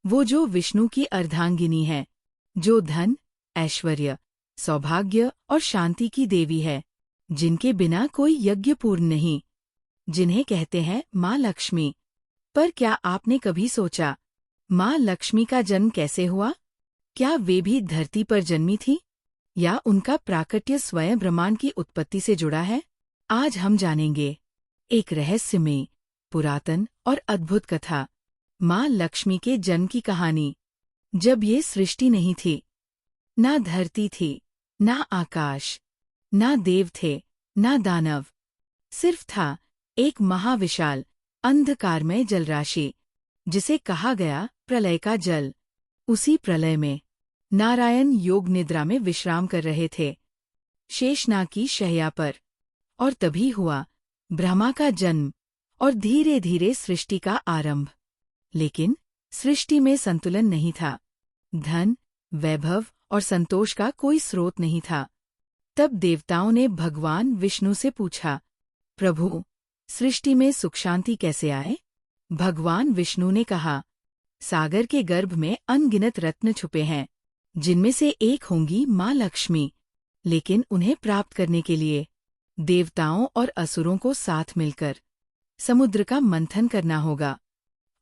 वो जो विष्णु की अर्धांगिनी है, जो धन, ऐश्वर्य, सौभाग्य और शांति की देवी है, जिनके बिना कोई यज्ञ पूर्ण नहीं, जिन्हें कहते हैं माँ लक्ष्मी। पर क्या आपने कभी सोचा, माँ लक्ष्मी का जन्म कैसे हुआ? क्या वे भी धरती पर जन्मी थी, या उनका प्राकट्य स्वयं ब्रह्मांड की उत्पत्ति से जुड़ा है? आज हम जानेंगे एक रहस्यमय, पुरातन और अद्भुत कथा, माँ लक्ष्मी के जन्म की कहानी। जब ये सृष्टि नहीं थी, ना धरती थी, ना आकाश, ना देव थे, ना दानव, सिर्फ था एक महाविशाल अंधकारमय जलराशि, जिसे कहा गया प्रलय का जल। उसी प्रलय में नारायण योग निद्रा में विश्राम कर रहे थे, शेषनाग की शैया पर। और तभी हुआ ब्रह्मा का जन्म और धीरे धीरे सृष्टि का आरंभ। लेकिन सृष्टि में संतुलन नहीं था, धन, वैभव और संतोष का कोई स्रोत नहीं था। तब देवताओं ने भगवान विष्णु से पूछा, प्रभु, सृष्टि में सुख शांति कैसे आए? भगवान विष्णु ने कहा, सागर के गर्भ में अनगिनत रत्न छुपे हैं, जिनमें से एक होंगी माँ लक्ष्मी। लेकिन उन्हें प्राप्त करने के लिए देवताओं और असुरों को साथ मिलकर समुद्र का मंथन करना होगा।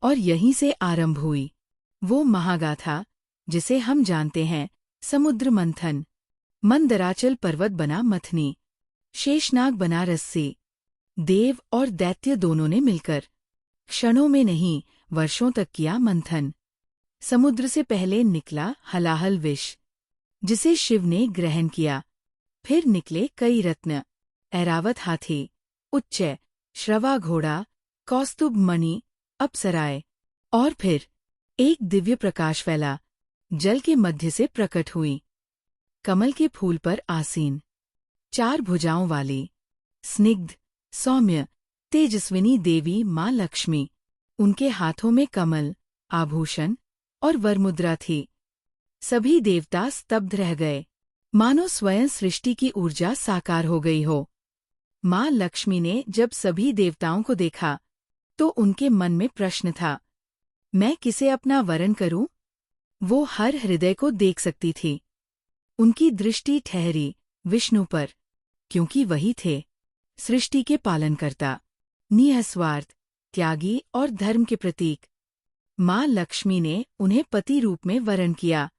और यहीं से आरंभ हुई वो महागाथा, जिसे हम जानते हैं समुद्र मंथन। मंदराचल पर्वत बना मथनी, शेषनाग बना रस्सी। देव और दैत्य दोनों ने मिलकर क्षणों में नहीं, वर्षों तक किया मंथन। समुद्र से पहले निकला हलाहल विष, जिसे शिव ने ग्रहण किया। फिर निकले कई रत्न, ऐरावत हाथी, उच्चै, श्रवा घोड़ा, कौस्तुभ मणि, अप्सराएं। और फिर एक दिव्य प्रकाश फैला, जल के मध्य से प्रकट हुई, कमल के फूल पर आसीन, 4 भुजाओं वाली, स्निग्ध, सौम्य, तेजस्विनी देवी माँ लक्ष्मी। उनके हाथों में कमल, आभूषण और वरमुद्रा थी। सभी देवता स्तब्ध रह गए, मानो स्वयं सृष्टि की ऊर्जा साकार हो गई हो। माँ लक्ष्मी ने जब सभी देवताओं को देखा, तो उनके मन में प्रश्न था, मैं किसे अपना वरण करूं? वो हर हृदय को देख सकती थी। उनकी दृष्टि ठहरी विष्णु पर, क्योंकि वही थे सृष्टि के पालनकर्ता, निःस्वार्थ, त्यागी और धर्म के प्रतीक। माँ लक्ष्मी ने उन्हें पति रूप में वरण किया,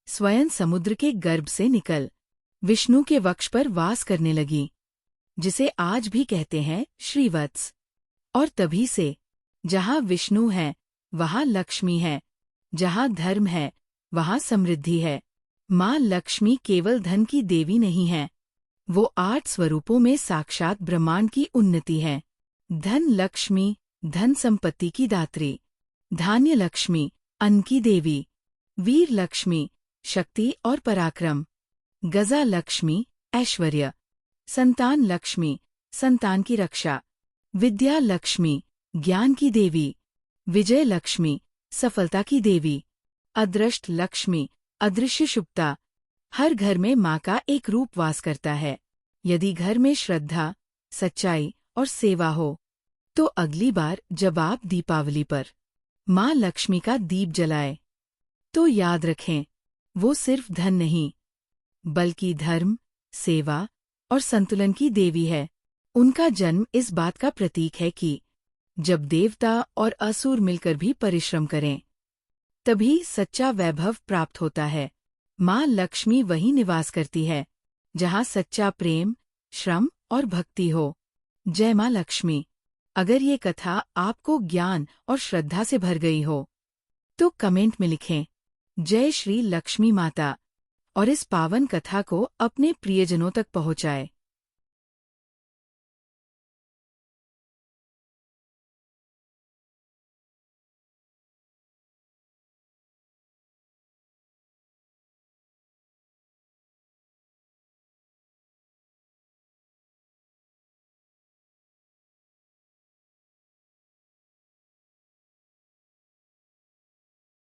स्वयं समुद्र के गर्भ से निकल विष्णु के वक्ष पर वास करने लगी, जिसे आज भी कहते हैं श्रीवत्स। और तभी से जहाँ विष्णु है, वहाँ लक्ष्मी है, जहाँ धर्म है, वहाँ समृद्धि है। माँ लक्ष्मी केवल धन की देवी नहीं है, वो 8 स्वरूपों में साक्षात ब्रह्मांड की उन्नति है। धन लक्ष्मी, धन संपत्ति की दात्री। धान्य लक्ष्मी, अन्न की देवी। वीर लक्ष्मी, शक्ति और पराक्रम। गजा लक्ष्मी, ऐश्वर्य। संतान लक्ष्मी, संतान की रक्षा। विद्या लक्ष्मी, ज्ञान की देवी। विजय लक्ष्मी, सफलता की देवी। अदृष्ट लक्ष्मी, अदृश्य शुभता। हर घर में माँ का एक रूप वास करता है। यदि घर में श्रद्धा, सच्चाई और सेवा हो, तो अगली बार जब आप दीपावली पर माँ लक्ष्मी का दीप जलाएं, तो याद रखें, वो सिर्फ धन नहीं, बल्कि धर्म, सेवा और संतुलन की देवी है। उनका जन्म इस बात का प्रतीक है कि जब देवता और असुर मिलकर भी परिश्रम करें, तभी सच्चा वैभव प्राप्त होता है। माँ लक्ष्मी वहीं निवास करती है, जहाँ सच्चा प्रेम, श्रम और भक्ति हो। जय माँ लक्ष्मी। अगर ये कथा आपको ज्ञान और श्रद्धा से भर गई हो, तो कमेंट में लिखें, जय श्री लक्ष्मी माता, और इस पावन कथा को अपने प्रियजनों तक पहुँचाएं।